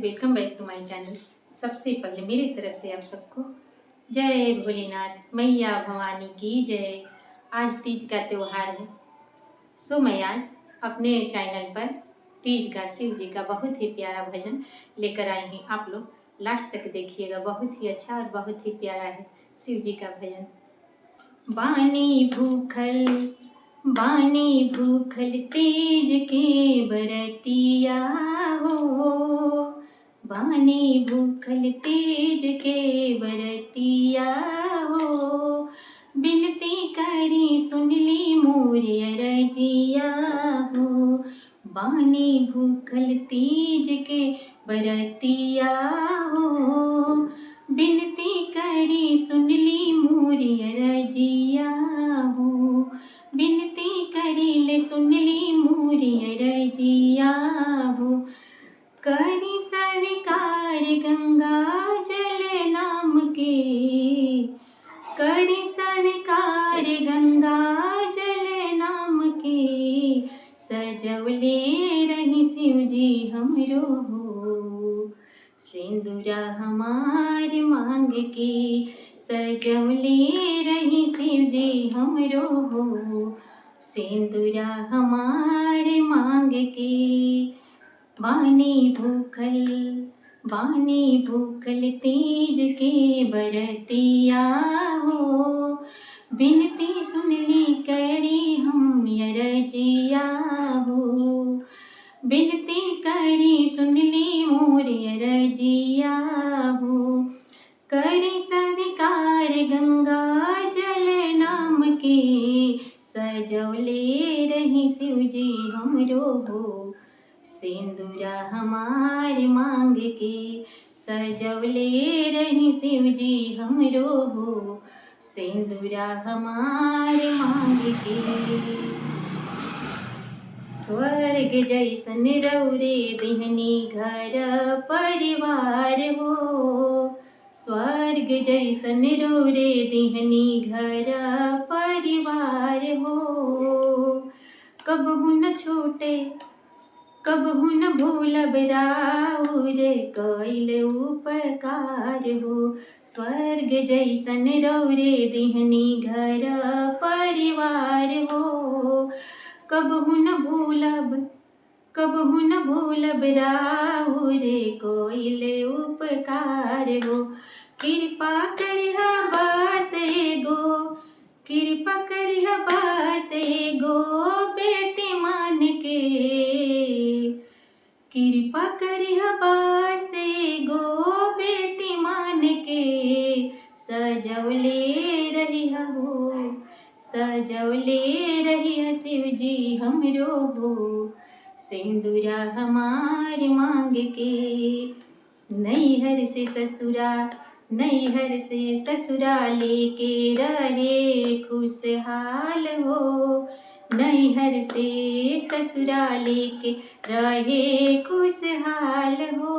Welcome bank two माय channel. सबसे पहले मेरी तरफ से आप सबको जय भोलेनाथ, मैया भवानी की जय। आज तीज का त्यौहार है, सो मैं आज अपने चैनल पर तीज का शिव जी का बहुत ही प्यारा भजन लेकर आई हूँ। आप लोग लास्ट तक देखिएगा, बहुत ही अच्छा और बहुत ही प्यारा है शिव जी का भजन। बानी भूखल तीज के बरतिया हो, बानी भूखल तीज के बरतिया हो, बिनती करी सुन ली मोरे अरजिया हो। बानी भूखल तीज के बरतिया हो, बिनती करी सुन ली मोरे अरजिया हो, बिनती करी ले सुन ली मोरे अरजिया हो। करी स्वीकार गंगा जल नाम के, करी स्वीकार गंगा जल नाम के, सजवले रही शिव जी हमरो हो, सिंदूरा हमार मांग के, सजवले रही शिव जी हमरो हो, सिंदूरा हमार मांग के। बानी भूखल तीज के बरतिया हो, बिनती सुन ली करी हम अरजिया हो, बिनती करी सुन ली मोरे अरजिया हो। करी स्वीकार गंगा जल नाम के, सजवले रही शिव जी हमरो हो, सिंदूरा हमार मांग के, सजवले रही शिव जी हमरो हो, सिंदूरा हमार मांग के। स्वर्ग जैसन रौरे दिहनी घर परिवार हो, स्वर्ग जैसन रौरे दिहनी घर परिवार हो। कबहु न छूटे कबहु न भूलब राउर कइल उपकार हो, स्वर्ग जैसन रौरे दिहनी घर परिवार हो। कबहु न भूलब राउर कइल उपकार हो। कृपा करिहा बस एगो बेटी मान के, कृपा करिहा बस एगो बेटी मान के, सजवले रहिहा हो, सजवले रहिहा शिव जी हमरो हो, सिंदूरा हमार मांग के। नैहर से ससुरा लेके रहे खुशहाल हो, नैहर से ससुरा लेके रहे खुशहाल हो।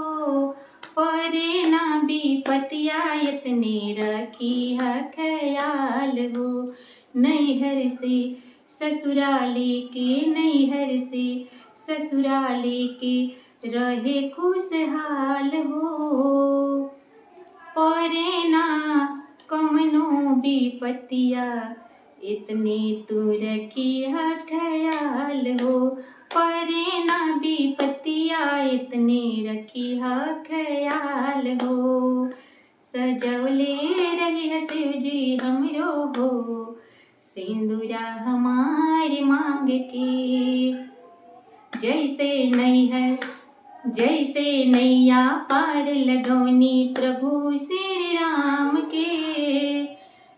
परे ना विपतिया इतने रखी है ख्याल हो, नैहर से ससुरा लेके रहे खुशहाल हो। परे ना कमनो विपतिया इतने तू रखी है ख्याल हो, परे ना विपतिया इतने रखी है ख्याल हो। सजवले रही है शिव जी हमरो हो, सिंदूरा हमारी मांग के। जैसे नैया पार लगौनी प्रभु श्री राम के,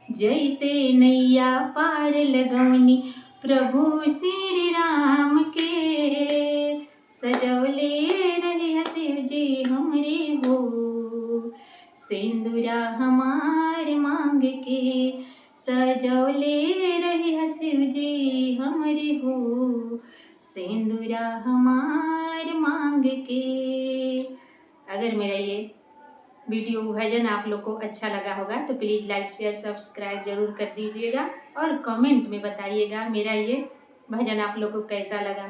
जैसे नैया पार लगौनी प्रभु श्री राम के, सजवले रहे शिव जी हमरे हो, सिंदूरा हमार मांग के, सजवले रहे शिव जी हमरे हो, सिंदूरा हमार मांग के। अगर मेरा ये वीडियो भजन आप लोग को अच्छा लगा होगा तो प्लीज़ लाइक शेयर सब्सक्राइब जरूर कर दीजिएगा और कमेंट में बताइएगा मेरा ये भजन आप लोग को कैसा लगा।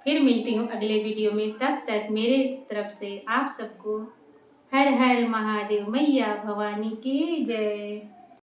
फिर मिलती हूँ अगले वीडियो में। तब तक मेरे तरफ से आप सबको हर हर महादेव, मैया भवानी की जय।